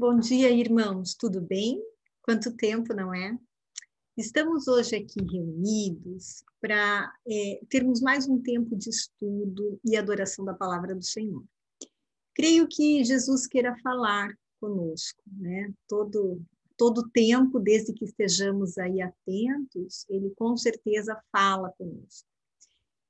Bom dia, irmãos, tudo bem? Quanto tempo, não é? Estamos hoje aqui reunidos para termos mais um tempo de estudo e adoração da palavra do Senhor. Creio que Jesus queira falar conosco, né? Todo tempo, desde que estejamos aí atentos, Ele com certeza fala conosco.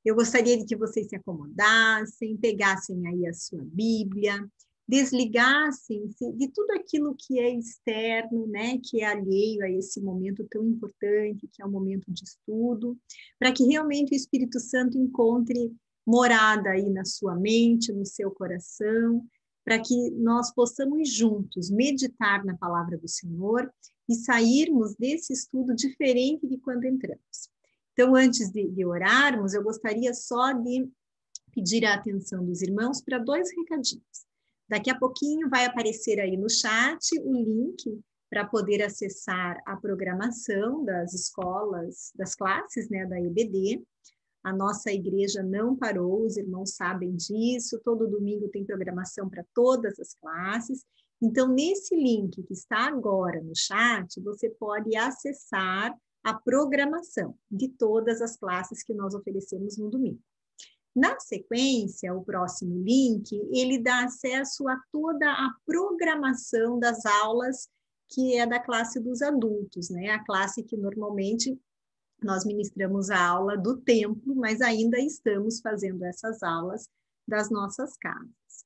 Eu gostaria de que vocês se acomodassem, pegassem aí a sua Bíblia, desligassem-se de tudo aquilo que é externo, né, que é alheio a esse momento tão importante, que é o momento de estudo, para que realmente o Espírito Santo encontre morada aí na sua mente, no seu coração, para que nós possamos juntos meditar na palavra do Senhor e sairmos desse estudo diferente de quando entramos. Então, antes de orarmos, eu gostaria só de pedir a atenção dos irmãos para dois recadinhos. Daqui a pouquinho vai aparecer aí no chat o link para poder acessar a programação das escolas, das classes, né, da EBD. A nossa igreja não parou, os irmãos sabem disso, todo domingo tem programação para todas as classes. Então, nesse link que está agora no chat, você pode acessar a programação de todas as classes que nós oferecemos no domingo. Na sequência, o próximo link, ele dá acesso a toda a programação das aulas que é da classe dos adultos, né? A classe que normalmente nós ministramos a aula do templo, mas ainda estamos fazendo essas aulas das nossas casas.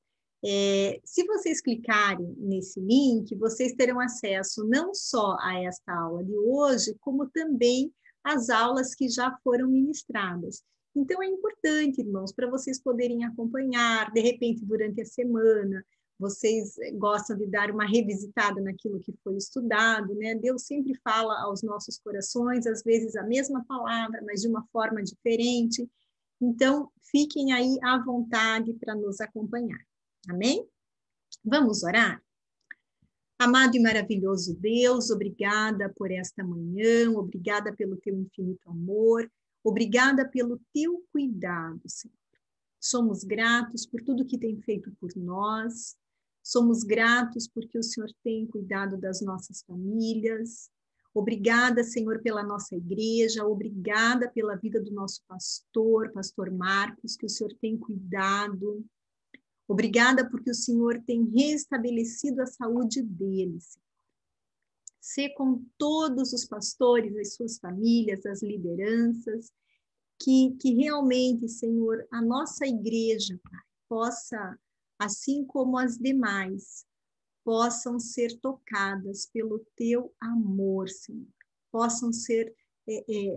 Se vocês clicarem nesse link, vocês terão acesso não só a esta aula de hoje, como também às aulas que já foram ministradas. Então, é importante, irmãos, para vocês poderem acompanhar, de repente, durante a semana, vocês gostam de dar uma revisitada naquilo que foi estudado, né? Deus sempre fala aos nossos corações, às vezes a mesma palavra, mas de uma forma diferente. Então, fiquem aí à vontade para nos acompanhar. Amém? Vamos orar? Amado e maravilhoso Deus, obrigada por esta manhã, obrigada pelo teu infinito amor, obrigada pelo teu cuidado, Senhor. Somos gratos por tudo que tem feito por nós, somos gratos porque o Senhor tem cuidado das nossas famílias. Obrigada, Senhor, pela nossa igreja, obrigada pela vida do nosso pastor, pastor Marcos, que o Senhor tem cuidado. Obrigada porque o Senhor tem restabelecido a saúde deles. Sê com todos os pastores, as suas famílias, as lideranças, que realmente, Senhor, a nossa igreja, Pai, possa, assim como as demais, possam ser tocadas pelo teu amor, Senhor. Possam ser,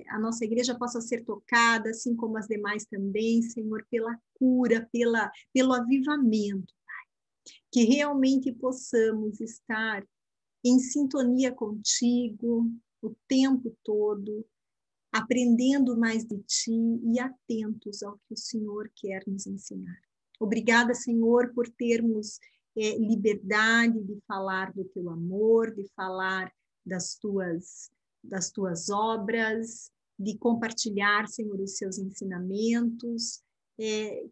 a nossa igreja possa ser tocada, assim como as demais também, Senhor, pela cura, pelo avivamento, Pai. Que realmente possamos estar em sintonia contigo o tempo todo, aprendendo mais de ti e atentos ao que o Senhor quer nos ensinar. Obrigada, Senhor, por termos liberdade de falar do teu amor, de falar das tuas obras, de compartilhar, Senhor, os seus ensinamentos,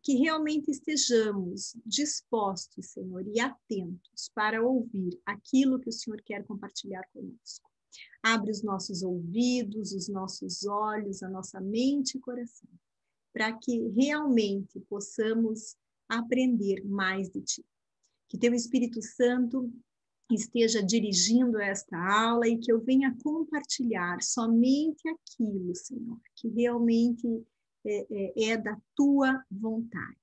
que realmente estejamos dispostos, Senhor, e atentos para ouvir aquilo que o Senhor quer compartilhar conosco. Abre os nossos ouvidos, os nossos olhos, a nossa mente e coração, para que realmente possamos aprender mais de ti. Que teu Espírito Santo esteja dirigindo esta aula e que eu venha compartilhar somente aquilo, Senhor, que realmente é da tua vontade.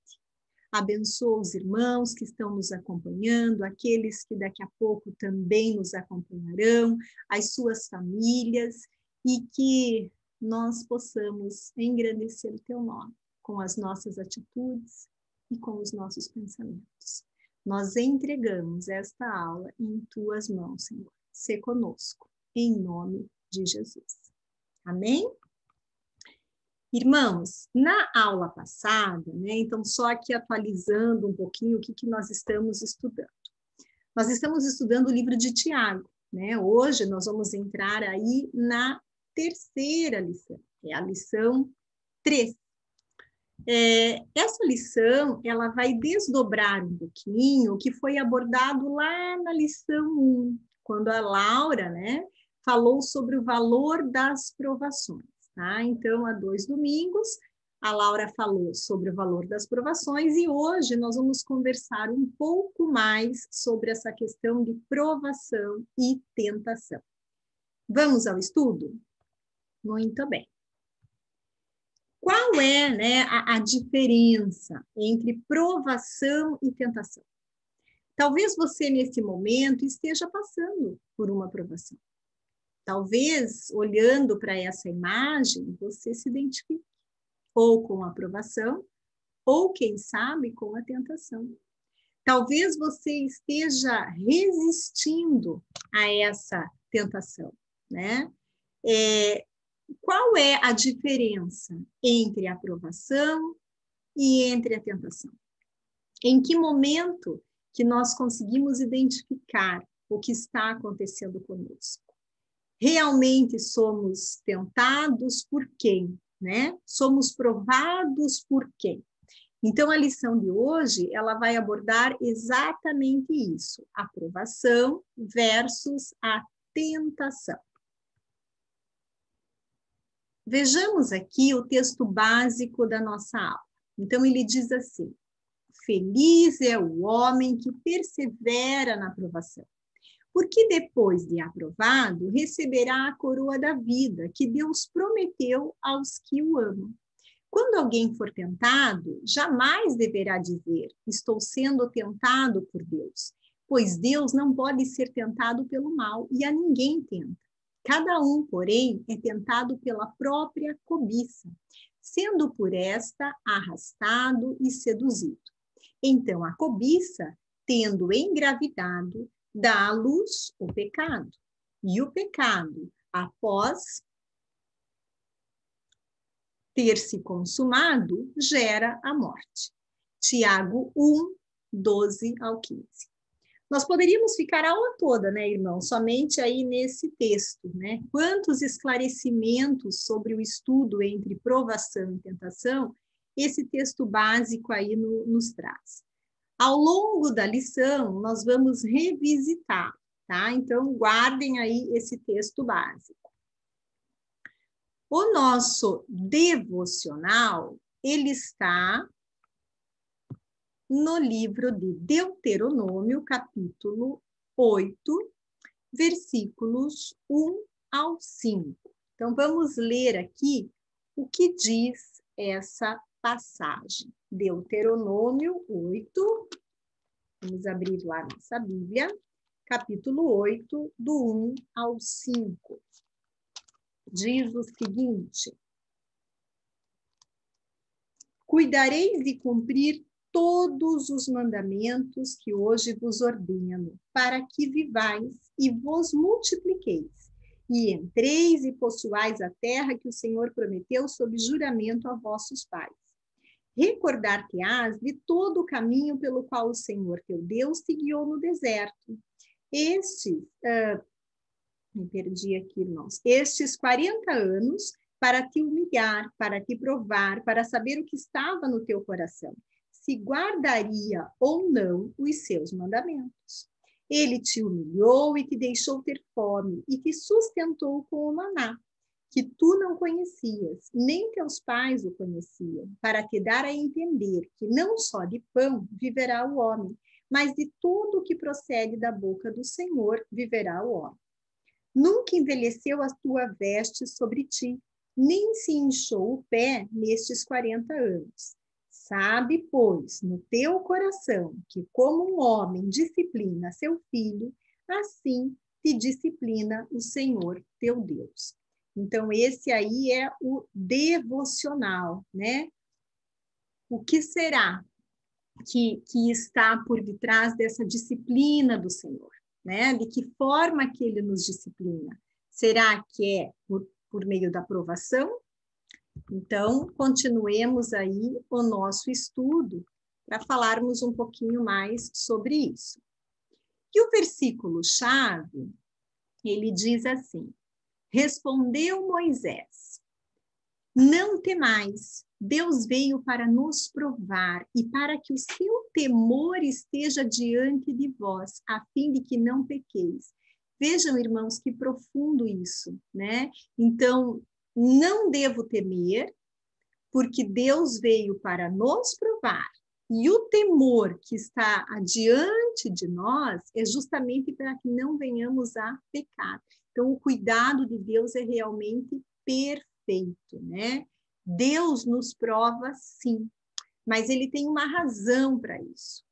Abençoa os irmãos que estão nos acompanhando, aqueles que daqui a pouco também nos acompanharão, as suas famílias, e que nós possamos engrandecer o teu nome com as nossas atitudes e com os nossos pensamentos. Nós entregamos esta aula em tuas mãos, Senhor. Sê conosco, em nome de Jesus. Amém? Irmãos, na aula passada, né, então só aqui atualizando um pouquinho o que nós estamos estudando. Nós estamos estudando o livro de Tiago, né? Hoje nós vamos entrar aí na terceira lição, é a lição 3. Essa lição, ela vai desdobrar um pouquinho o que foi abordado lá na lição 1, quando a Laura, né, falou sobre o valor das provações, tá? Então, há 2 domingos, a Laura falou sobre o valor das provações e hoje nós vamos conversar um pouco mais sobre essa questão de provação e tentação. Vamos ao estudo? Muito bem. Qual é, né, a diferença entre provação e tentação? Talvez você, nesse momento, esteja passando por uma provação. Talvez, olhando para essa imagem, você se identifique ou com a provação, ou, quem sabe, com a tentação. Talvez você esteja resistindo a essa tentação, né? Qual é a diferença entre a aprovação e entre a tentação? Em que momento que nós conseguimos identificar o que está acontecendo conosco? Realmente somos tentados por quem, né? Somos provados por quem? Então, a lição de hoje, ela vai abordar exatamente isso, a aprovação versus a tentação. Vejamos aqui o texto básico da nossa aula. Então, ele diz assim: feliz é o homem que persevera na aprovação, porque depois de aprovado, receberá a coroa da vida que Deus prometeu aos que o amam. Quando alguém for tentado, jamais deverá dizer: estou sendo tentado por Deus, pois Deus não pode ser tentado pelo mal e a ninguém tenta. Cada um, porém, é tentado pela própria cobiça, sendo por esta arrastado e seduzido. Então, a cobiça, tendo engravidado, dá à luz o pecado. E o pecado, após ter se consumado, gera a morte. Tiago 1, 12 ao 15. Nós poderíamos ficar a aula toda, né, irmão, somente aí nesse texto, né? Quantos esclarecimentos sobre o estudo entre provação e tentação esse texto básico aí nos traz. Ao longo da lição, nós vamos revisitar, tá? Então, guardem aí esse texto básico. O nosso devocional, ele está no livro de Deuteronômio, capítulo 8, versículos 1 ao 5. Então, vamos ler aqui o que diz essa passagem. Deuteronômio 8, vamos abrir lá nossa Bíblia, capítulo 8, do 1 ao 5. Diz o seguinte: cuidareis de cumprir todos os mandamentos que hoje vos ordeno, para que vivais e vos multipliqueis, e entreis e possuais a terra que o Senhor prometeu sob juramento a vossos pais. Recordar-te-ás de todo o caminho pelo qual o Senhor teu Deus te guiou no deserto. Me perdi aqui, irmãos. Estes 40 anos para te humilhar, para te provar, para saber o que estava no teu coração, se guardaria ou não os seus mandamentos. Ele te humilhou e te deixou ter fome, e te sustentou com o maná, que tu não conhecias, nem teus pais o conheciam, para te dar a entender que não só de pão viverá o homem, mas de tudo o que procede da boca do Senhor viverá o homem. Nunca envelheceu a tua veste sobre ti, nem se inchou o pé nestes 40 anos. Sabe, pois, no teu coração, que como um homem disciplina seu filho, assim te disciplina o Senhor teu Deus. Então, esse aí é o devocional, né? O que será que está por detrás dessa disciplina do Senhor, né? De que forma que ele nos disciplina? Será que é por meio da provação? Então, continuemos aí o nosso estudo para falarmos um pouquinho mais sobre isso. E o versículo-chave, ele diz assim: respondeu Moisés: Não temais, Deus veio para nos provar e para que o seu temor esteja diante de vós, a fim de que não pequeis. Vejam, irmãos, que profundo isso, né? Então, não devo temer, porque Deus veio para nos provar. E o temor que está adiante de nós é justamente para que não venhamos a pecar. Então, o cuidado de Deus é realmente perfeito, né? Deus nos prova, sim, mas ele tem uma razão para isso.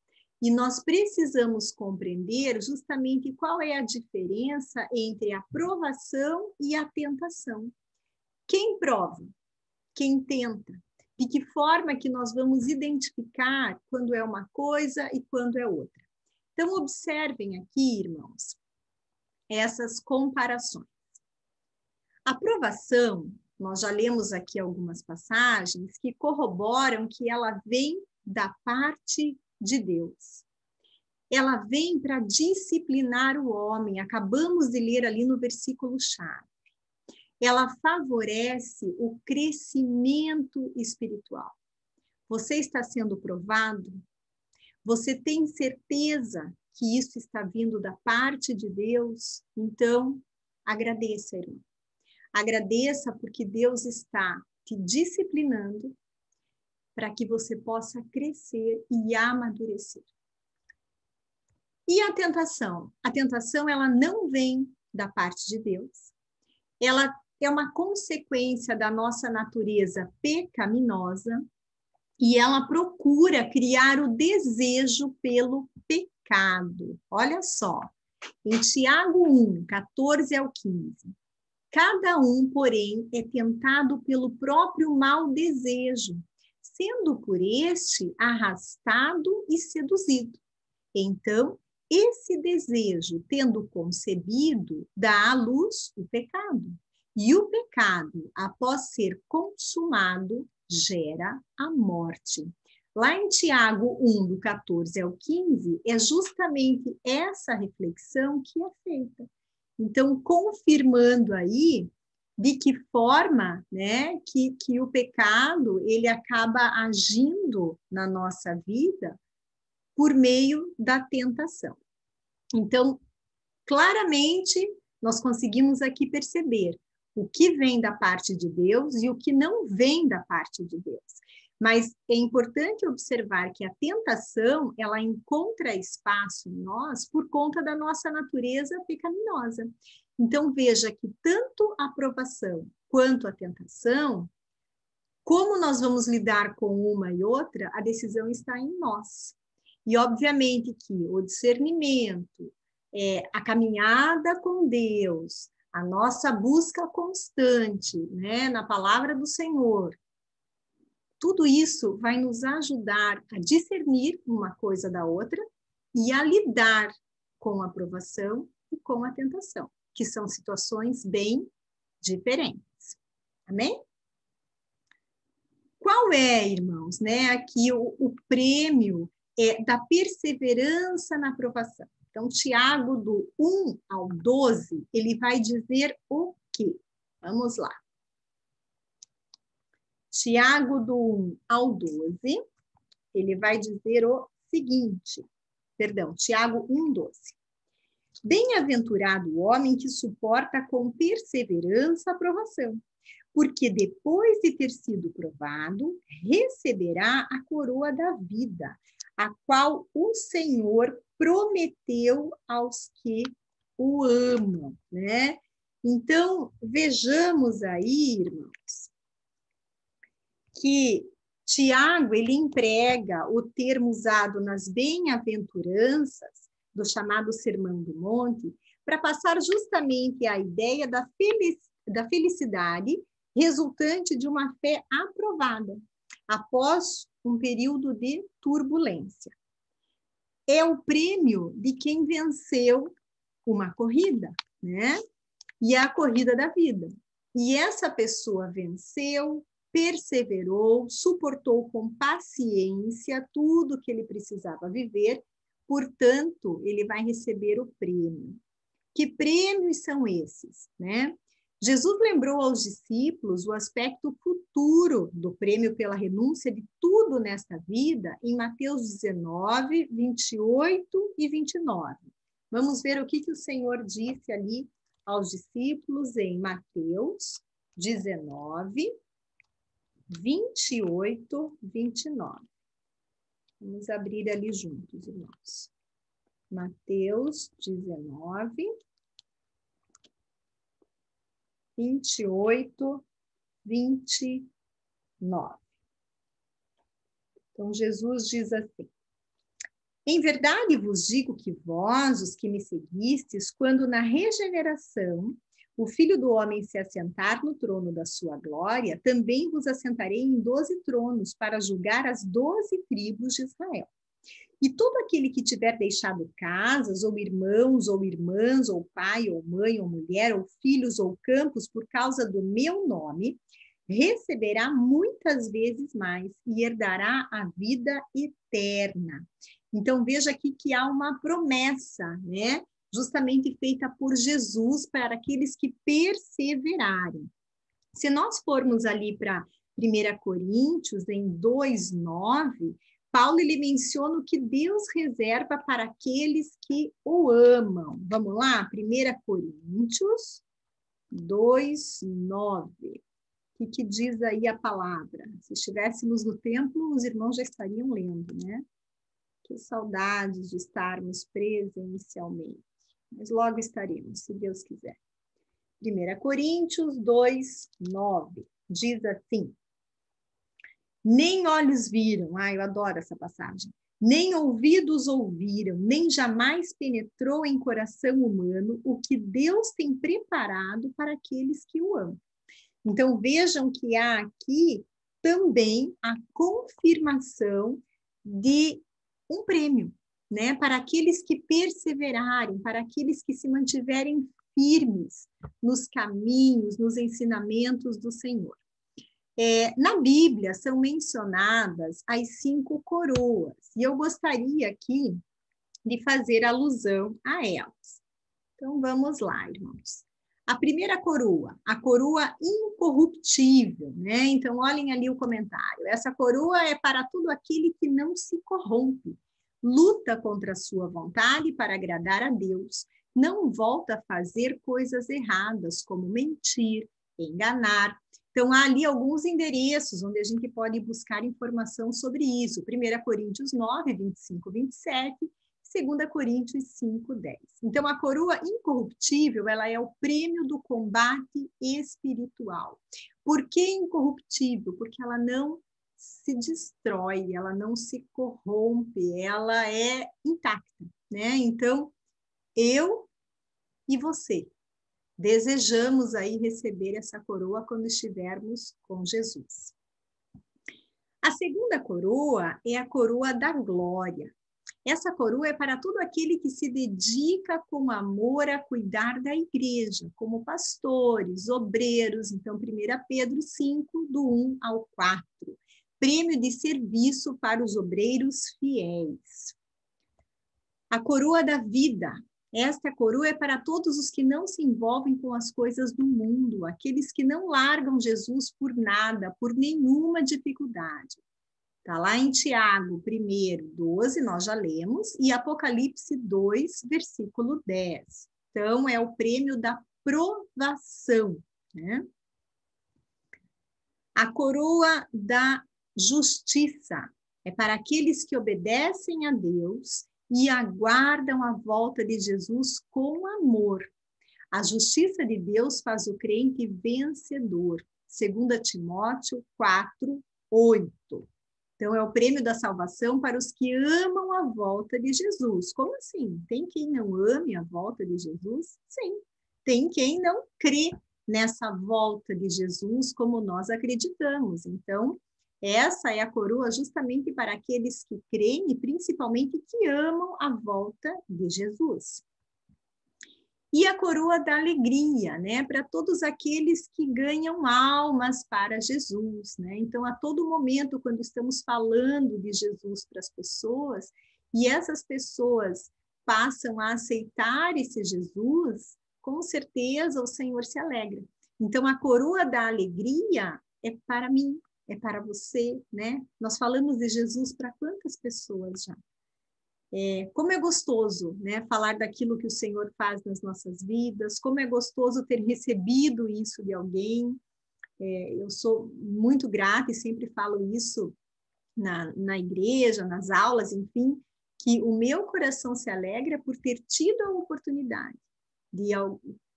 E nós precisamos compreender justamente qual é a diferença entre a provação e a tentação. Quem prova? Quem tenta? De que forma que nós vamos identificar quando é uma coisa e quando é outra? Então, observem aqui, irmãos, essas comparações. A provação, nós já lemos aqui algumas passagens que corroboram que ela vem da parte de Deus. Ela vem para disciplinar o homem. Acabamos de ler ali no versículo-chave. Ela favorece o crescimento espiritual. Você está sendo provado? Você tem certeza que isso está vindo da parte de Deus? Então, agradeça, irmão. Agradeça porque Deus está te disciplinando para que você possa crescer e amadurecer. E a tentação? A tentação, ela não vem da parte de Deus. Ela é uma consequência da nossa natureza pecaminosa e ela procura criar o desejo pelo pecado. Olha só, em Tiago 1, 14 ao 15. Cada um, porém, é tentado pelo próprio mau desejo, sendo por este arrastado e seduzido. Então, esse desejo, tendo concebido, dá à luz o pecado. E o pecado, após ser consumado, gera a morte. Lá em Tiago 1, do 14 ao 15, é justamente essa reflexão que é feita. Então, confirmando aí de que forma, né, que o pecado ele acaba agindo na nossa vida por meio da tentação. Então, claramente, nós conseguimos aqui perceber o que vem da parte de Deus e o que não vem da parte de Deus. Mas é importante observar que a tentação, ela encontra espaço em nós por conta da nossa natureza pecaminosa. Então, veja que tanto a provação quanto a tentação, como nós vamos lidar com uma e outra, a decisão está em nós. E, obviamente, que o discernimento, a caminhada com Deus, a nossa busca constante, né, na palavra do Senhor, tudo isso vai nos ajudar a discernir uma coisa da outra e a lidar com a provação e com a tentação, que são situações bem diferentes. Amém? Qual é, irmãos, né, aqui o prêmio da perseverança na provação? Então, Tiago, do 1 ao 12, ele vai dizer o quê? Vamos lá. Tiago, do 1 ao 12, ele vai dizer o seguinte, Tiago 1, 12. Bem-aventurado o homem que suporta com perseverança a provação, porque depois de ter sido provado, receberá a coroa da vida, a qual o Senhor prometeu aos que o amam, né? Então, vejamos aí, irmãos, que Tiago, ele emprega o termo usado nas bem-aventuranças, do chamado Sermão do Monte, para passar justamente a ideia da felicidade resultante de uma fé aprovada, após um período de turbulência. É o prêmio de quem venceu uma corrida, né? E é a corrida da vida. E essa pessoa venceu, perseverou, suportou com paciência tudo que ele precisava viver, portanto, ele vai receber o prêmio. Que prêmios são esses, né? Jesus lembrou aos discípulos o aspecto futuro do prêmio pela renúncia de tudo nesta vida em Mateus 19, 28 e 29. Vamos ver o que o Senhor disse ali aos discípulos em Mateus 19, 28, 29. Vamos abrir ali juntos, irmãos. Mateus 19, 28, 29. Então, Jesus diz assim: em verdade vos digo que vós, os que me seguistes, quando na regeneração o Filho do Homem se assentar no trono da sua glória, também vos assentarei em 12 tronos para julgar as 12 tribos de Israel. E todo aquele que tiver deixado casas, ou irmãos, ou irmãs, ou pai, ou mãe, ou mulher, ou filhos, ou campos, por causa do meu nome, receberá muitas vezes mais e herdará a vida eterna. Então, veja aqui que há uma promessa, né? Justamente feita por Jesus para aqueles que perseverarem. Se nós formos ali para 1 Coríntios, em 2:9, Paulo ele menciona o que Deus reserva para aqueles que o amam. Vamos lá? 1 Coríntios 2:9. O que diz aí a palavra? Se estivéssemos no templo, os irmãos já estariam lendo, né? Que saudades de estarmos presencialmente. Mas logo estaremos, se Deus quiser. 1 Coríntios 2:9 diz assim: nem olhos viram, eu adoro essa passagem, nem ouvidos ouviram, nem jamais penetrou em coração humano o que Deus tem preparado para aqueles que o amam. Então, vejam que há aqui também a confirmação de um prêmio, né? Para aqueles que perseverarem, para aqueles que se mantiverem firmes nos caminhos, nos ensinamentos do Senhor. Na Bíblia são mencionadas as 5 coroas, e eu gostaria aqui de fazer alusão a elas. Então, vamos lá, irmãos. A primeira coroa, a coroa incorruptível, né? Então, olhem ali o comentário. Essa coroa é para todo aquele que não se corrompe, luta contra a sua vontade para agradar a Deus, não volta a fazer coisas erradas, como mentir, enganar. Então, há ali alguns endereços onde a gente pode buscar informação sobre isso. 1 Coríntios 9, 25, 27, 2 Coríntios 5, 10. Então, a coroa incorruptível, ela é o prêmio do combate espiritual. Por que incorruptível? Porque ela não se destrói, ela não se corrompe, ela é intacta, né? Então, eu e você desejamos aí receber essa coroa quando estivermos com Jesus. A segunda coroa é a coroa da glória. Essa coroa é para todo aquele que se dedica com amor a cuidar da igreja, como pastores, obreiros. Então, 1 Pedro 5, do 1 ao 4. Prêmio de serviço para os obreiros fiéis. A coroa da vida. Esta coroa é para todos os que não se envolvem com as coisas do mundo, aqueles que não largam Jesus por nada, por nenhuma dificuldade. Está lá em Tiago 1:12, nós já lemos, e Apocalipse 2, versículo 10. Então, é o prêmio da provação, né? A coroa da justiça é para aqueles que obedecem a Deus e aguardam a volta de Jesus com amor. A justiça de Deus faz o crente vencedor. 2 Timóteo 4, 8. Então, é o prêmio da salvação para os que amam a volta de Jesus. Como assim? Tem quem não ame a volta de Jesus? Sim. Tem quem não crê nessa volta de Jesus como nós acreditamos. Então, essa é a coroa justamente para aqueles que creem e principalmente que amam a volta de Jesus. E a coroa da alegria, né? Para todos aqueles que ganham almas para Jesus, né? Então, a todo momento, quando estamos falando de Jesus para as pessoas, e essas pessoas passam a aceitar esse Jesus, com certeza o Senhor se alegra. Então, a coroa da alegria é para mim, é para você, né? Nós falamos de Jesus para quantas pessoas já? Como é gostoso, né, falar daquilo que o Senhor faz nas nossas vidas, como é gostoso ter recebido isso de alguém. Eu sou muito grata e sempre falo isso na igreja, nas aulas, enfim, que o meu coração se alegra por ter tido a oportunidade de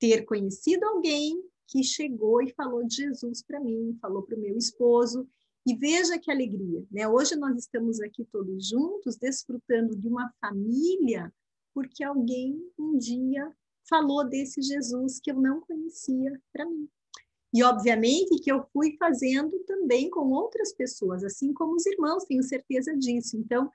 ter conhecido alguém que chegou e falou de Jesus para mim, falou para o meu esposo, e veja que alegria, né? Hoje nós estamos aqui todos juntos, desfrutando de uma família, porque alguém um dia falou desse Jesus que eu não conhecia para mim. E, obviamente, que eu fui fazendo também com outras pessoas, assim como os irmãos, tenho certeza disso. Então,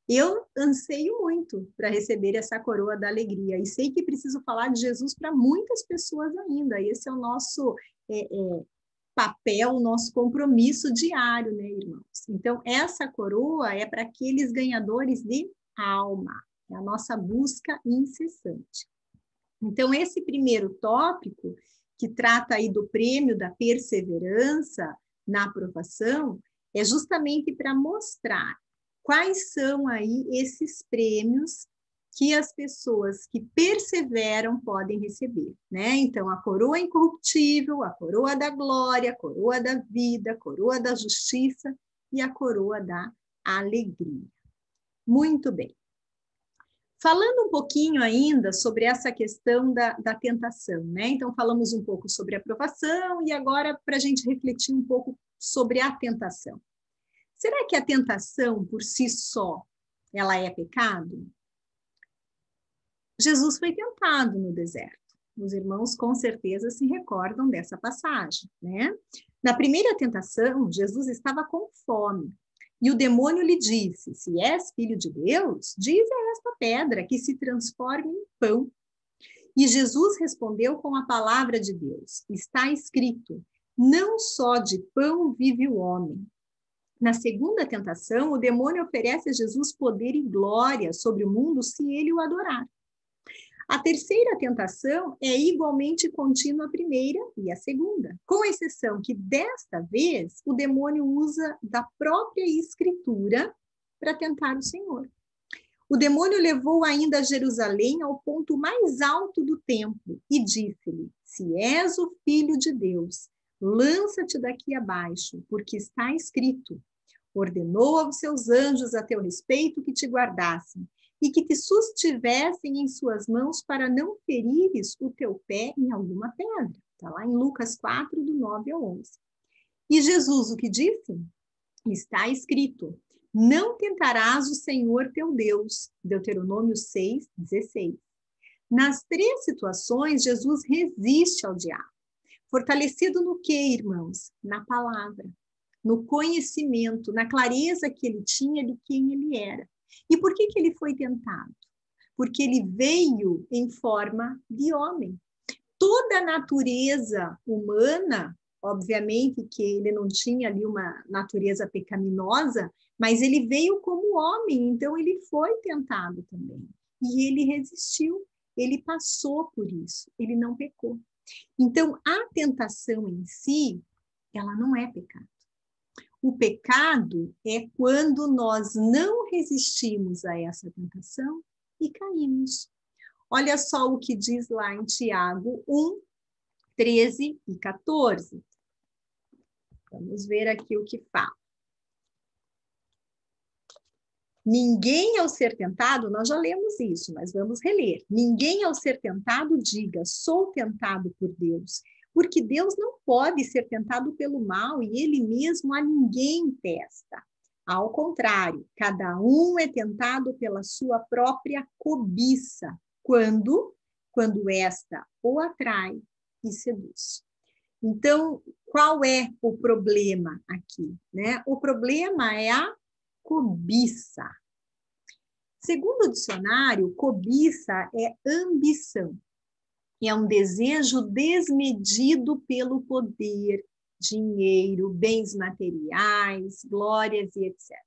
eu anseio muito para receber essa coroa da alegria. E sei que preciso falar de Jesus para muitas pessoas ainda. Esse é o nosso papel, o nosso compromisso diário, né, irmãos? Então, essa coroa é para aqueles ganhadores de alma. É a nossa busca incessante. Então, esse primeiro tópico, que trata aí do prêmio da perseverança na aprovação, é justamente para mostrar quais são aí esses prêmios que as pessoas que perseveram podem receber, né? Então, a coroa incorruptível, a coroa da glória, a coroa da vida, a coroa da justiça e a coroa da alegria. Muito bem. Falando um pouquinho ainda sobre essa questão da tentação, né? Então, falamos um pouco sobre a aprovação e agora para a gente refletir um pouco sobre a tentação. Será que a tentação, por si só, ela é pecado? Jesus foi tentado no deserto. Os irmãos com certeza se recordam dessa passagem, né? Na primeira tentação, Jesus estava com fome. E o demônio lhe disse, se és filho de Deus, diz a esta pedra que se transforme em pão. E Jesus respondeu com a palavra de Deus, está escrito, não só de pão vive o homem. Na segunda tentação, o demônio oferece a Jesus poder e glória sobre o mundo se ele o adorar. A terceira tentação é igualmente contínua à primeira e à segunda, com exceção que, desta vez, o demônio usa da própria Escritura para tentar o Senhor. O demônio levou ainda a Jerusalém ao ponto mais alto do templo e disse-lhe, se és o Filho de Deus, lança-te daqui abaixo, porque está escrito, ordenou aos seus anjos a teu respeito que te guardassem, e que te sustivessem em suas mãos para não ferires o teu pé em alguma pedra. Está lá em Lucas 4, do 9 ao 11. E Jesus o que disse? Está escrito, não tentarás o Senhor teu Deus. Deuteronômio 6, 16. Nas três situações, Jesus resiste ao diabo. Fortalecido no quê, irmãos? Na palavra, no conhecimento, na clareza que ele tinha de quem ele era. E por que ele foi tentado? Porque ele veio em forma de homem. Toda a natureza humana, obviamente que ele não tinha ali uma natureza pecaminosa, mas ele veio como homem, então ele foi tentado também. E ele resistiu, ele passou por isso, ele não pecou. Então, a tentação em si, ela não é pecado. O pecado é quando nós não resistimos a essa tentação e caímos. Olha só o que diz lá em Tiago 1, 13 e 14. Vamos ver aqui o que fala. Ninguém ao ser tentado, nós já lemos isso, mas vamos reler. Ninguém ao ser tentado diga, sou tentado por Deus. Porque Deus não pode ser tentado pelo mal e ele mesmo a ninguém testa. Ao contrário, cada um é tentado pela sua própria cobiça, quando esta o atrai e seduz. Então, qual é o problema aqui, né? O problema é a cobiça. Segundo o dicionário, cobiça é ambição. É um desejo desmedido pelo poder, dinheiro, bens materiais, glórias e etc.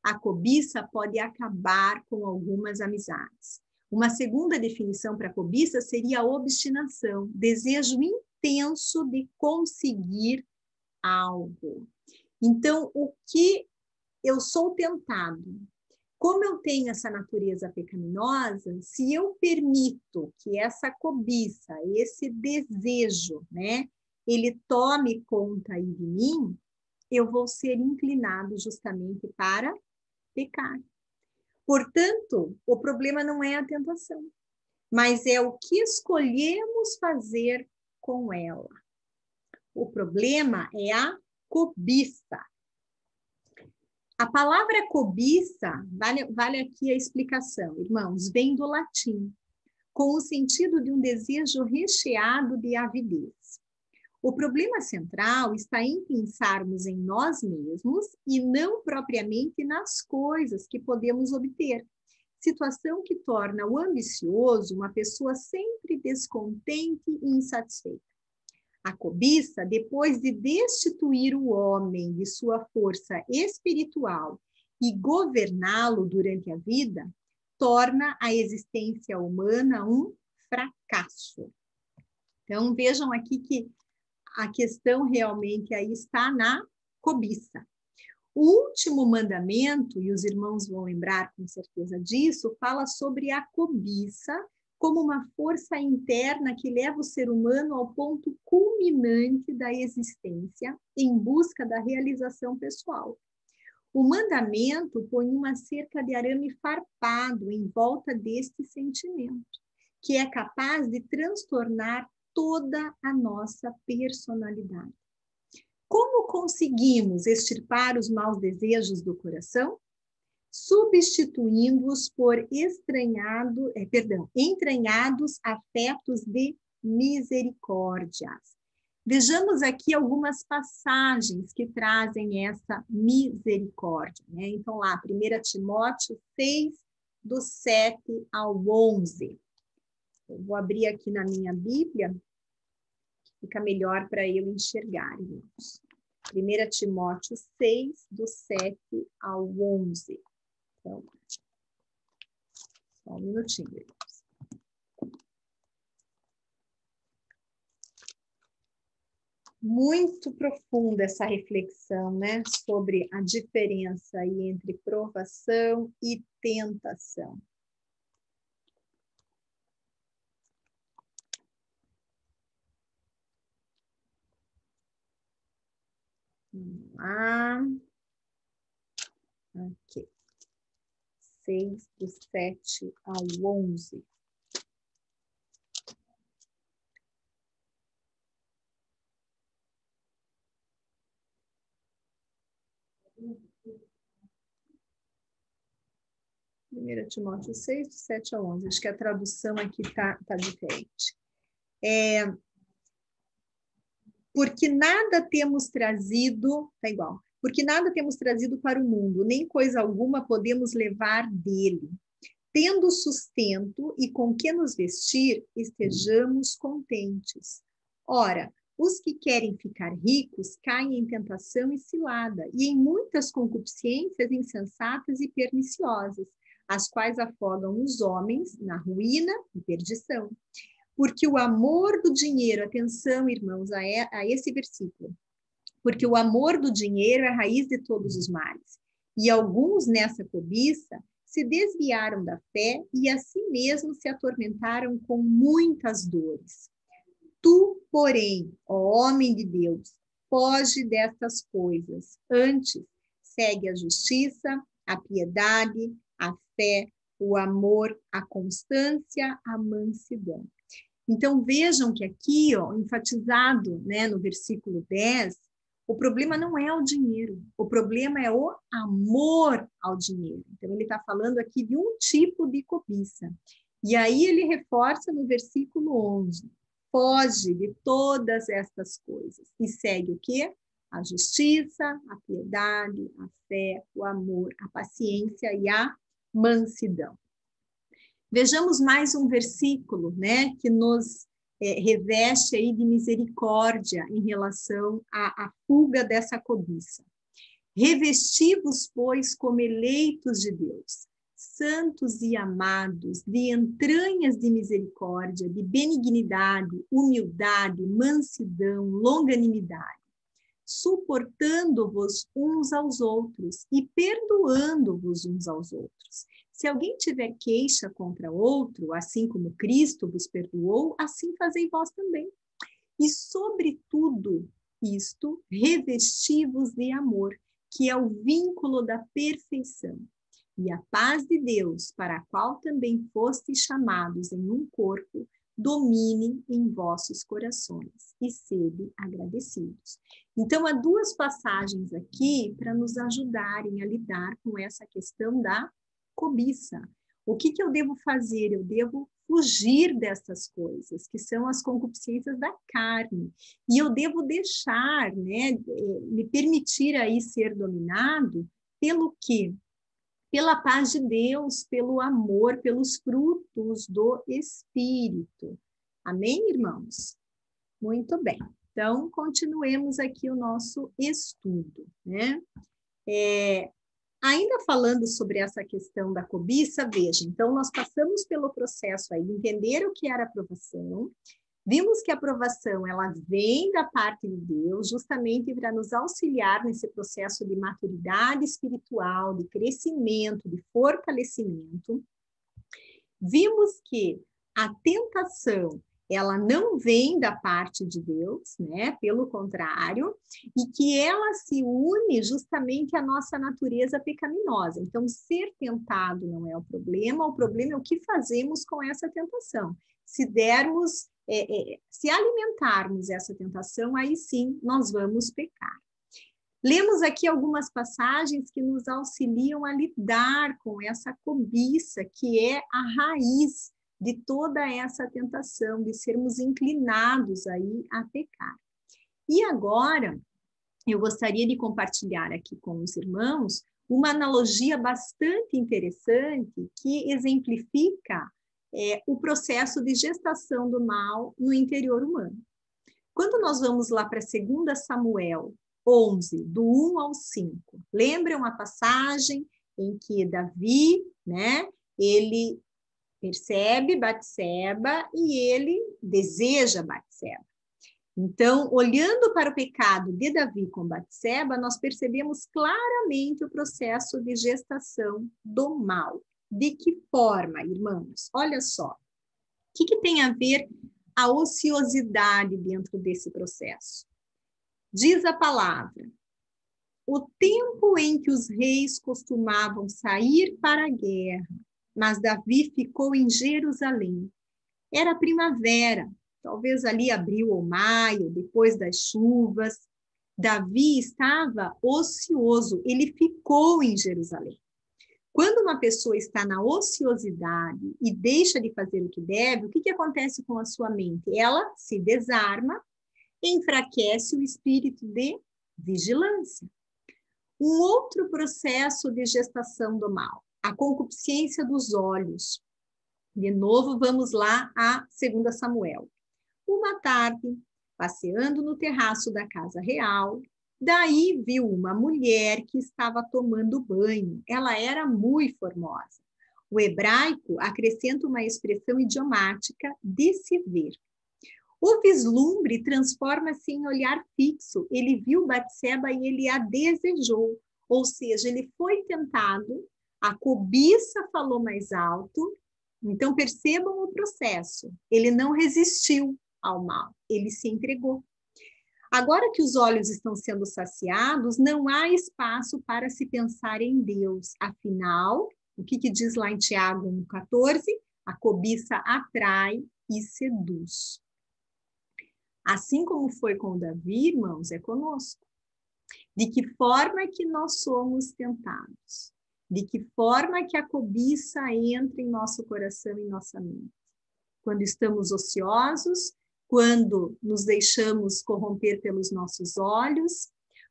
A cobiça pode acabar com algumas amizades. Uma segunda definição para cobiça seria a obstinação, desejo intenso de conseguir algo. Então, o que eu sou tentado? Como eu tenho essa natureza pecaminosa, se eu permito que essa cobiça, esse desejo, né, ele tome conta aí de mim, eu vou ser inclinado justamente para pecar. Portanto, o problema não é a tentação, mas é o que escolhemos fazer com ela. O problema é a cobiça. A palavra cobiça, vale aqui a explicação, irmãos, vem do latim, com o sentido de um desejo recheado de avidez. O problema central está em pensarmos em nós mesmos e não propriamente nas coisas que podemos obter, situação que torna o ambicioso uma pessoa sempre descontente e insatisfeita. A cobiça, depois de destituir o homem de sua força espiritual e governá-lo durante a vida, torna a existência humana um fracasso. Então, vejam aqui que a questão realmente aí está na cobiça. O último mandamento, e os irmãos vão lembrar com certeza disso, fala sobre a cobiça como uma força interna que leva o ser humano ao ponto culminante da existência em busca da realização pessoal. O mandamento põe uma cerca de arame farpado em volta deste sentimento, que é capaz de transtornar toda a nossa personalidade. Como conseguimos extirpar os maus desejos do coração? Substituindo-os por entranhados afetos de misericórdia. Vejamos aqui algumas passagens que trazem essa misericórdia, né? Então, lá, 1 Timóteo 6, do 7 ao 11. Eu vou abrir aqui na minha Bíblia, fica melhor para eu enxergar, irmãos. 1 Timóteo 6, do 7 ao 11. Então, só um minutinho, irmãos. Muito profunda essa reflexão, né, sobre a diferença aí entre provação e tentação. Vamos lá. Aqui. 6, do 7 ao 11. Primeira Timóteo 6, do 7 ao 11. Acho que a tradução aqui tá diferente. Porque nada temos trazido, tá igual. Porque nada temos trazido para o mundo, nem coisa alguma podemos levar dele. Tendo sustento e com que nos vestir, estejamos contentes. Ora, os que querem ficar ricos caem em tentação e cilada, e em muitas concupiscências insensatas e perniciosas, as quais afogam os homens na ruína e perdição. Porque o amor do dinheiro, atenção, irmãos, a esse versículo, porque o amor do dinheiro é a raiz de todos os males. E alguns nessa cobiça se desviaram da fé e a si mesmos se atormentaram com muitas dores. Tu, porém, ó homem de Deus, foge destas coisas. Antes, segue a justiça, a piedade, a fé, o amor, a constância, a mansidão. Então, vejam que aqui, ó, enfatizado, né, no versículo 10, o problema não é o dinheiro, o problema é o amor ao dinheiro. Então, ele está falando aqui de um tipo de cobiça. E aí ele reforça no versículo 11, foge de todas estas coisas e segue o quê? A justiça, a piedade, a fé, o amor, a paciência e a mansidão. Vejamos mais um versículo, né, que nos reveste aí de misericórdia em relação à fuga dessa cobiça. Revesti-vos, pois, como eleitos de Deus, santos e amados, de entranhas de misericórdia, de benignidade, humildade, mansidão, longanimidade, suportando-vos uns aos outros e perdoando-vos uns aos outros. Se alguém tiver queixa contra outro, assim como Cristo vos perdoou, assim fazei vós também. E, sobretudo, isto, revesti-vos de amor, que é o vínculo da perfeição. E a paz de Deus, para a qual também fostes chamados em um corpo, domine em vossos corações e sede agradecidos. Então, há duas passagens aqui para nos ajudarem a lidar com essa questão da cobiça. O que eu devo fazer? Eu devo fugir dessas coisas, que são as concupiscências da carne. E eu devo deixar, né, me permitir aí ser dominado pelo quê? Pela paz de Deus, pelo amor, pelos frutos do Espírito. Amém, irmãos? Muito bem. Então, continuemos aqui o nosso estudo, né? Ainda falando sobre essa questão da cobiça, veja, então nós passamos pelo processo aí de entender o que era aprovação, vimos que a aprovação, ela vem da parte de Deus, justamente para nos auxiliar nesse processo de maturidade espiritual, de crescimento, de fortalecimento. Vimos que a tentação, ela não vem da parte de Deus, né? Pelo contrário, e que ela se une justamente à nossa natureza pecaminosa. Então, ser tentado não é o problema é o que fazemos com essa tentação. Se dermos, se alimentarmos essa tentação, aí sim nós vamos pecar. Lemos aqui algumas passagens que nos auxiliam a lidar com essa cobiça, que é a raiz de toda essa tentação, de sermos inclinados aí a pecar. E agora, eu gostaria de compartilhar aqui com os irmãos uma analogia bastante interessante que exemplifica o processo de gestação do mal no interior humano. Quando nós vamos lá para 2 Samuel 11, do 1 ao 5, lembram a passagem em que Davi, né, ele percebe Batseba e ele deseja Batseba. Então, olhando para o pecado de Davi com Batseba, nós percebemos claramente o processo de gestação do mal. De que forma, irmãos? Olha só. O que tem a ver a ociosidade dentro desse processo? Diz a palavra: o tempo em que os reis costumavam sair para a guerra, mas Davi ficou em Jerusalém. Era primavera, talvez ali abril ou maio, depois das chuvas. Davi estava ocioso, ele ficou em Jerusalém. Quando uma pessoa está na ociosidade e deixa de fazer o que deve, o que acontece com a sua mente? Ela se desarma, enfraquece o espírito de vigilância. Um outro processo de gestação do mal, a concupiscência dos olhos. De novo, vamos lá a 2 Samuel. Uma tarde, passeando no terraço da casa real, daí viu uma mulher que estava tomando banho. Ela era muito formosa. O hebraico acrescenta uma expressão idiomática de se ver. O vislumbre transforma-se em olhar fixo. Ele viu Batseba e ele a desejou. Ou seja, ele foi tentado, a cobiça falou mais alto. Então, percebam o processo. Ele não resistiu ao mal, ele se entregou. Agora que os olhos estão sendo saciados, não há espaço para se pensar em Deus. Afinal, o que diz lá em Tiago 1,14? A cobiça atrai e seduz. Assim como foi com Davi, irmãos, é conosco. De que forma que nós somos tentados? De que forma que a cobiça entra em nosso coração e nossa mente? Quando estamos ociosos, quando nos deixamos corromper pelos nossos olhos.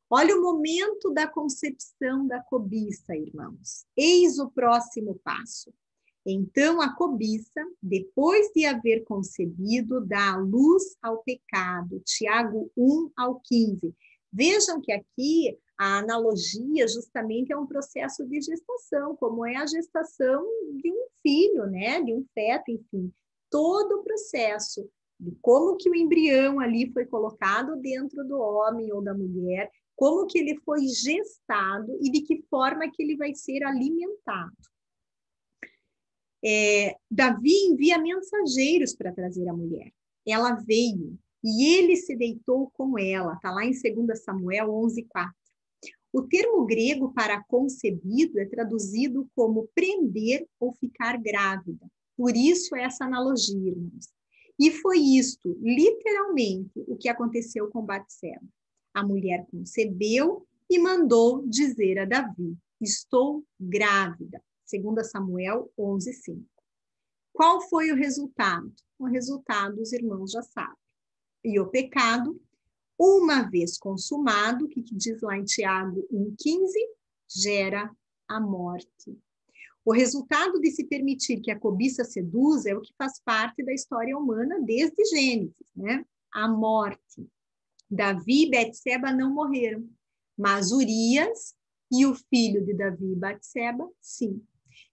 Olha o momento da concepção da cobiça, irmãos. Eis o próximo passo. Então, a cobiça, depois de haver concebido, dá a luz ao pecado. Tiago 1 ao 15. Vejam que aqui A analogia, justamente, é um processo de gestação, como é a gestação de um filho, né? De um feto, enfim. Todo o processo de como que o embrião ali foi colocado dentro do homem ou da mulher, como que ele foi gestado e de que forma que ele vai ser alimentado. Davi envia mensageiros para trazer a mulher. Ela veio e ele se deitou com ela. Está lá em 2 Samuel 11:4. O termo grego para concebido é traduzido como prender ou ficar grávida. Por isso essa analogia, irmãos. E foi isto, literalmente, o que aconteceu com Batseba. A mulher concebeu e mandou dizer a Davi: estou grávida. 2 Samuel 11:5. Qual foi o resultado? O resultado, os irmãos já sabem. E o pecado, uma vez consumado, o que diz lá em Tiago 1,15, gera a morte. O resultado de se permitir que a cobiça seduza é o que faz parte da história humana desde Gênesis, né? A morte. Davi e Betseba não morreram, mas Urias e o filho de Davi e Betseba, sim.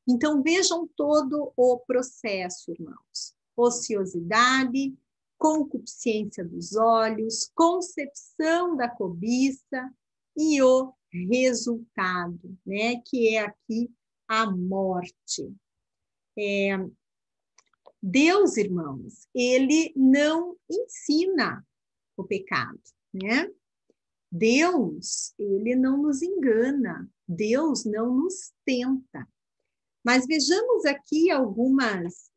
Então, vejam todo o processo, irmãos. Ociosidade, concupiscência dos olhos, concepção da cobiça e o resultado, né? Que é aqui a morte. Deus, irmãos, ele não ensina o pecado, né? Deus, ele não nos engana, Deus não nos tenta. Mas vejamos aqui algumas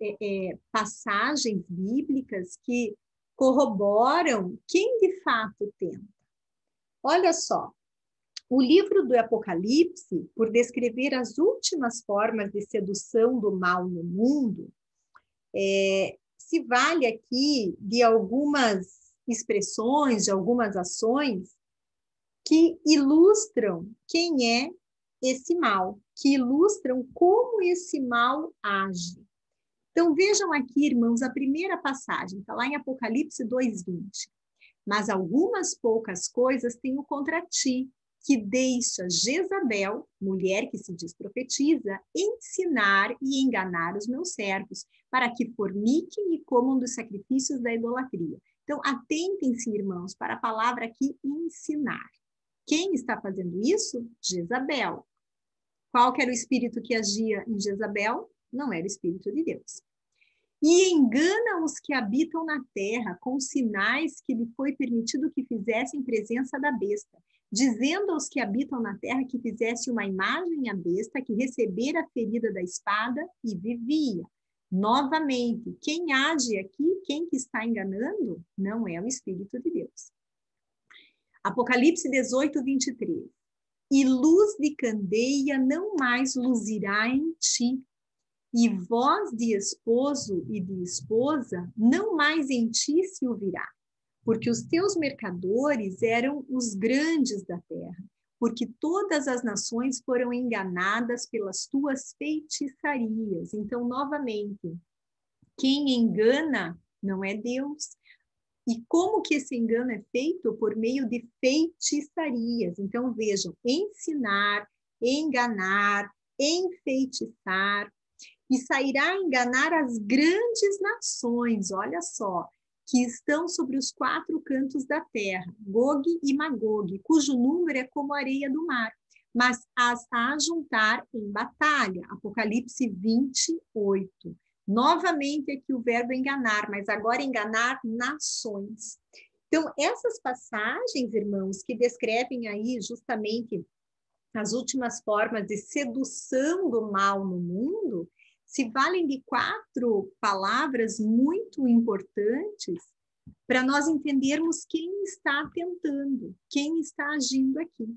passagens bíblicas que corroboram quem de fato tenta. Olha só, o livro do Apocalipse, por descrever as últimas formas de sedução do mal no mundo, se vale aqui de algumas expressões, de algumas ações que ilustram quem é esse mal, que ilustram como esse mal age. Então, vejam aqui, irmãos, a primeira passagem, está lá em Apocalipse 2:20. Mas algumas poucas coisas tenho contra ti, que deixa Jezabel, mulher que se diz profetiza, ensinar e enganar os meus servos, para que forniquem e comam dos sacrifícios da idolatria. Então, atentem-se, irmãos, para a palavra aqui, ensinar. Quem está fazendo isso? Jezabel. Qual que era o espírito que agia em Jezabel? Não era o espírito de Deus. E engana os que habitam na terra com sinais que lhe foi permitido que fizessem presença da besta, dizendo aos que habitam na terra que fizesse uma imagem à besta, que recebera a ferida da espada e vivia. Novamente, quem age aqui, quem que está enganando, não é o Espírito de Deus. Apocalipse 18:23. E luz de candeia não mais luzirá em ti, e voz de esposo e de esposa não mais em ti se ouvirá, porque os teus mercadores eram os grandes da terra, porque todas as nações foram enganadas pelas tuas feitiçarias. Então, novamente, quem engana não é Deus. E como que esse engano é feito? Por meio de feitiçarias. Então, vejam, ensinar, enganar, enfeitiçar, e sairá a enganar as grandes nações, olha só, que estão sobre os 4 cantos da terra, Gog e Magog, cujo número é como a areia do mar, mas as a juntar em batalha. Apocalipse 28. Novamente aqui o verbo enganar, mas agora enganar nações. Então, essas passagens, irmãos, que descrevem aí justamente as últimas formas de sedução do mal no mundo, se valem de 4 palavras muito importantes para nós entendermos quem está tentando, quem está agindo aqui.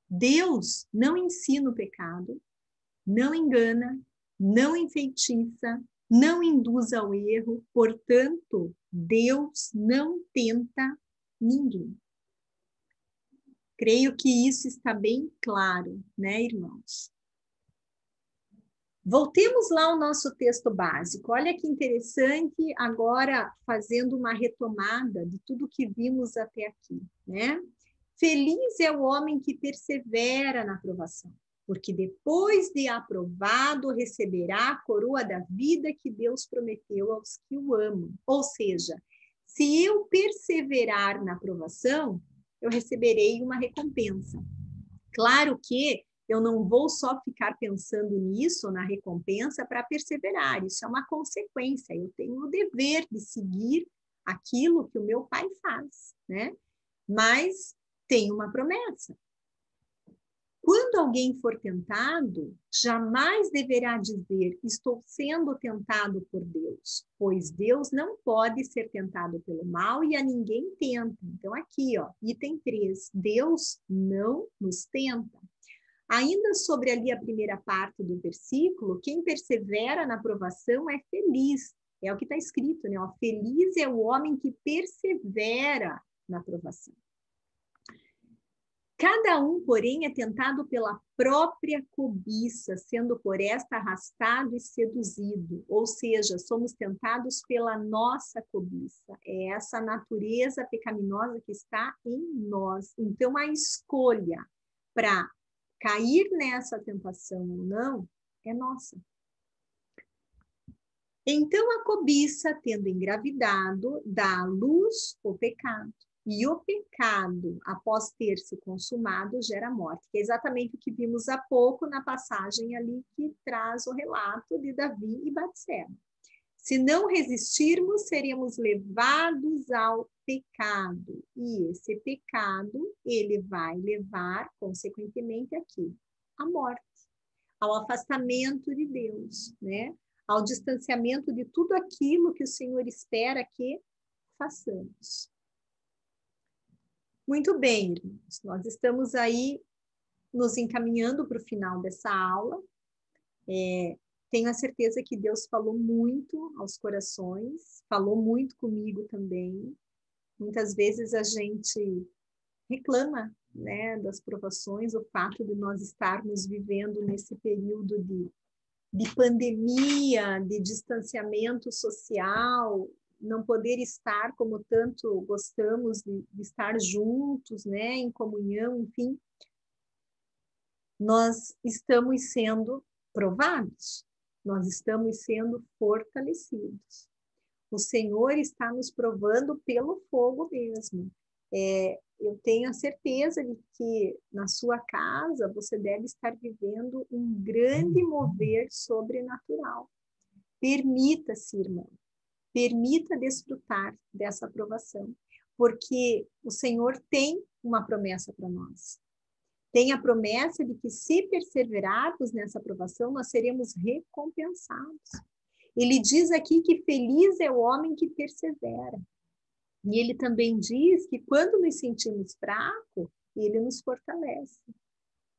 Deus não ensina o pecado, não engana, não enfeitiça, não induz ao erro, portanto, Deus não tenta ninguém. Creio que isso está bem claro, né, irmãos? Voltemos lá ao nosso texto básico. Olha que interessante, agora fazendo uma retomada de tudo que vimos até aqui, né? Feliz é o homem que persevera na provação, porque depois de aprovado receberá a coroa da vida que Deus prometeu aos que o amam. Ou seja, se eu perseverar na provação, eu receberei uma recompensa. Claro que eu não vou só ficar pensando nisso, na recompensa, para perseverar. Isso é uma consequência. Eu tenho o dever de seguir aquilo que o meu pai faz, né? Mas tem uma promessa. Quando alguém for tentado, jamais deverá dizer, estou sendo tentado por Deus, pois Deus não pode ser tentado pelo mal e a ninguém tenta. Então, aqui, ó, item 3, Deus não nos tenta. Ainda sobre ali a primeira parte do versículo, quem persevera na provação é feliz. É o que está escrito, né? Ó, feliz é o homem que persevera na provação. Cada um, porém, é tentado pela própria cobiça, sendo por esta arrastado e seduzido. Ou seja, somos tentados pela nossa cobiça. É essa natureza pecaminosa que está em nós. Então, a escolha para cair nessa tentação ou não é nossa. Então, a cobiça, tendo engravidado, dá à luz o pecado. E o pecado, após ter se consumado, gera morte, que é exatamente o que vimos há pouco na passagem ali que traz o relato de Davi e Batseba. Se não resistirmos, seremos levados ao pecado. E esse pecado, ele vai levar, consequentemente, aqui, à morte, ao afastamento de Deus, né? Ao distanciamento de tudo aquilo que o Senhor espera que façamos. Muito bem, irmãos, nós estamos aí nos encaminhando para o final dessa aula. Tenho a certeza que Deus falou muito aos corações, falou muito comigo também. Muitas vezes a gente reclama, né, das provações, o fato de nós estarmos vivendo nesse período de pandemia, de distanciamento social, não poder estar como tanto gostamos de estar juntos, né, em comunhão, enfim. Nós estamos sendo provados, nós estamos sendo fortalecidos. O Senhor está nos provando pelo fogo mesmo. Eu tenho a certeza de que na sua casa você deve estar vivendo um grande mover sobrenatural. Permita-se, irmão, permita desfrutar dessa aprovação, porque o Senhor tem uma promessa para nós. Tem a promessa de que se perseverarmos nessa aprovação, nós seremos recompensados. Ele diz aqui que feliz é o homem que persevera. E ele também diz que quando nos sentimos fracos, ele nos fortalece.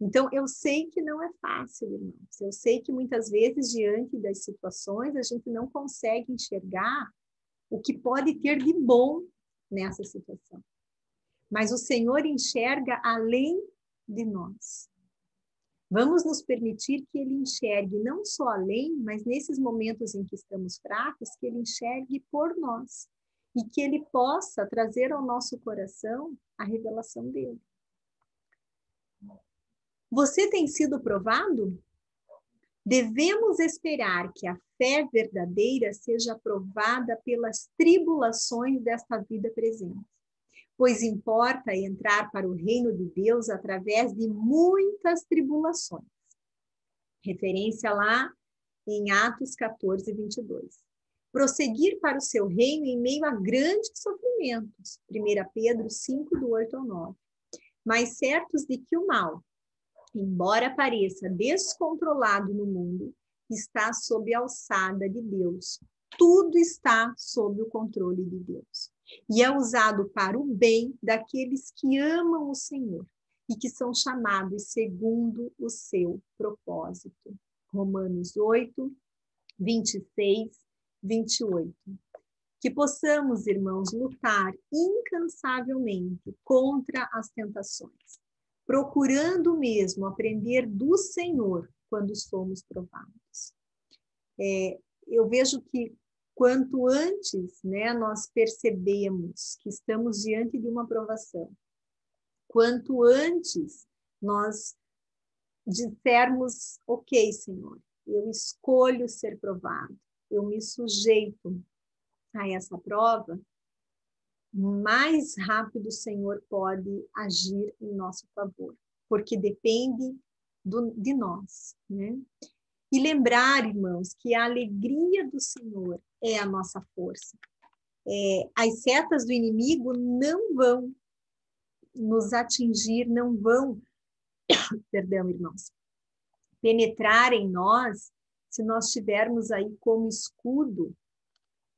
Então, eu sei que não é fácil, irmãos. Eu sei que muitas vezes, diante das situações, a gente não consegue enxergar o que pode ter de bom nessa situação. Mas o Senhor enxerga além de nós. Vamos nos permitir que Ele enxergue não só além, mas nesses momentos em que estamos fracos, que Ele enxergue por nós. E que Ele possa trazer ao nosso coração a revelação dEle. Você tem sido provado? Devemos esperar que a fé verdadeira seja provada pelas tribulações desta vida presente, pois importa entrar para o reino de Deus através de muitas tribulações. Referência lá em Atos 14, 22. Prosseguir para o seu reino em meio a grandes sofrimentos. 1 Pedro 5, do 8 ao 9. Mas certos de que o mal, embora pareça descontrolado no mundo, está sob a alçada de Deus. Tudo está sob o controle de Deus. E é usado para o bem daqueles que amam o Senhor e que são chamados segundo o seu propósito. Romanos 8, 26, 28. Que possamos, irmãos, lutar incansavelmente contra as tentações, procurando mesmo aprender do Senhor quando somos provados. Eu vejo que quanto antes, né, nós percebemos que estamos diante de uma provação, Quanto antes nós dissermos, ok, Senhor, eu escolho ser provado, eu me sujeito a essa prova, mais rápido o Senhor pode agir em nosso favor, porque depende de nós, né? E lembrar, irmãos, que a alegria do Senhor é a nossa força. As setas do inimigo não vão nos atingir, não vão, perdão, irmãos, penetrar em nós, se nós tivermos aí como escudo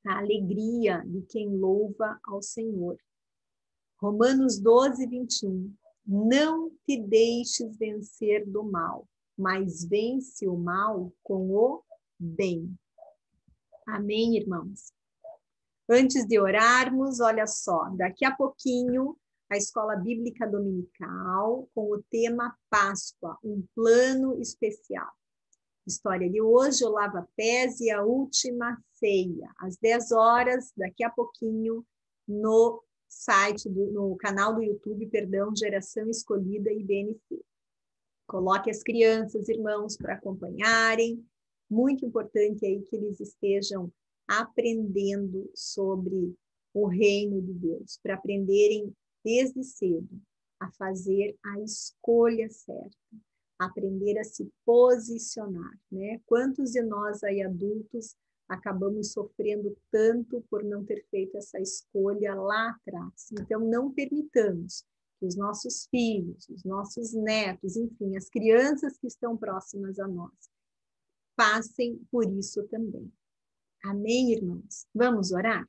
a alegria de quem louva ao Senhor. Romanos 12, 21. Não te deixes vencer do mal, mas vence o mal com o bem. Amém, irmãos? Antes de orarmos, olha só, daqui a pouquinho, a Escola Bíblica Dominical, com o tema Páscoa, um plano especial. História de hoje, o lava-pés e a última ceia, às 10 horas, daqui a pouquinho, no site, no canal do YouTube, perdão, Geração Escolhida IBNC. Coloque as crianças, irmãos, para acompanharem. Muito importante aí que eles estejam aprendendo sobre o reino de Deus, para aprenderem desde cedo a fazer a escolha certa, aprender a se posicionar, né? Quantos de nós aí adultos acabamos sofrendo tanto por não ter feito essa escolha lá atrás? Então, não permitamos que os nossos filhos, os nossos netos, enfim, as crianças que estão próximas a nós, passem por isso também. Amém, irmãos? Vamos orar?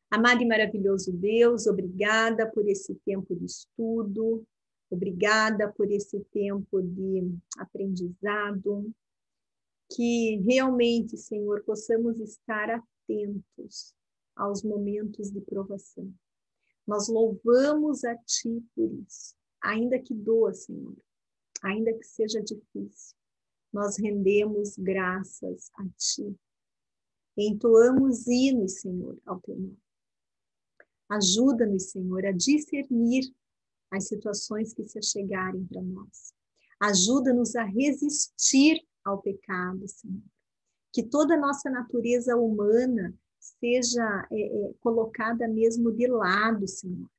Amado e maravilhoso Deus, obrigada por esse tempo de estudo, obrigada por esse tempo de aprendizado, que realmente, Senhor, possamos estar atentos aos momentos de provação. Nós louvamos a Ti por isso, ainda que doa, Senhor, ainda que seja difícil, nós rendemos graças a Ti. Entoamos hinos, Senhor, ao Teu nome. Ajuda-nos, Senhor, a discernir as situações que se achegarem para nós. Ajuda-nos a resistir ao pecado, Senhor. Que toda a nossa natureza humana seja colocada mesmo de lado, Senhor.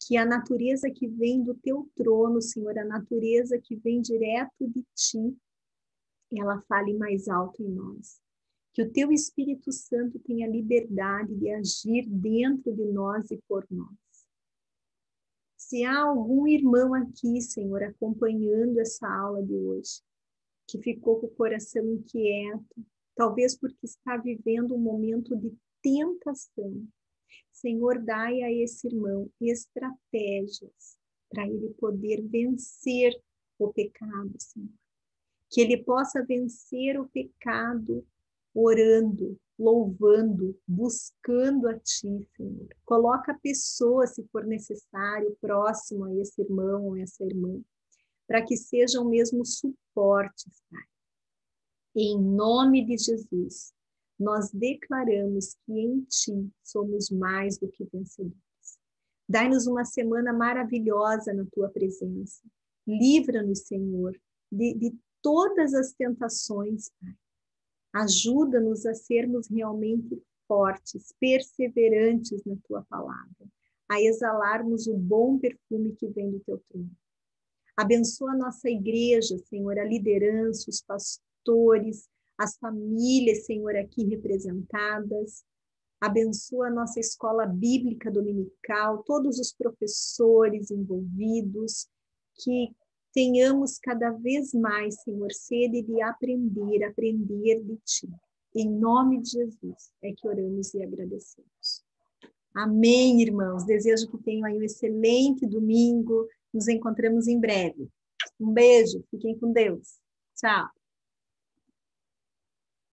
Que a natureza que vem do Teu trono, Senhor, a natureza que vem direto de Ti, ela fale mais alto em nós. Que o Teu Espírito Santo tenha liberdade de agir dentro de nós e por nós. Se há algum irmão aqui, Senhor, acompanhando essa aula de hoje, que ficou com o coração inquieto, talvez porque está vivendo um momento de tentação, Senhor, dai a esse irmão estratégias para ele poder vencer o pecado, Senhor. Que ele possa vencer o pecado orando, louvando, buscando a Ti, Senhor. Coloca a pessoa, se for necessário, próximo a esse irmão ou essa irmã, para que sejam mesmo suportes, Pai. Em nome de Jesus, nós declaramos que em Ti somos mais do que vencedores. Dai-nos uma semana maravilhosa na Tua presença. Livra-nos, Senhor, de todas as tentações, Pai. Ajuda-nos a sermos realmente fortes, perseverantes na Tua palavra, a exalarmos o bom perfume que vem do Teu trono. Abençoa a nossa igreja, Senhor, a liderança, os pastores, as famílias, Senhor, aqui representadas. Abençoa a nossa escola bíblica dominical, todos os professores envolvidos, que tenhamos cada vez mais, Senhor, sede de aprender de Ti. Em nome de Jesus é que oramos e agradecemos. Amém, irmãos. Desejo que tenham aí um excelente domingo. Nos encontramos em breve. Um beijo. Fiquem com Deus. Tchau.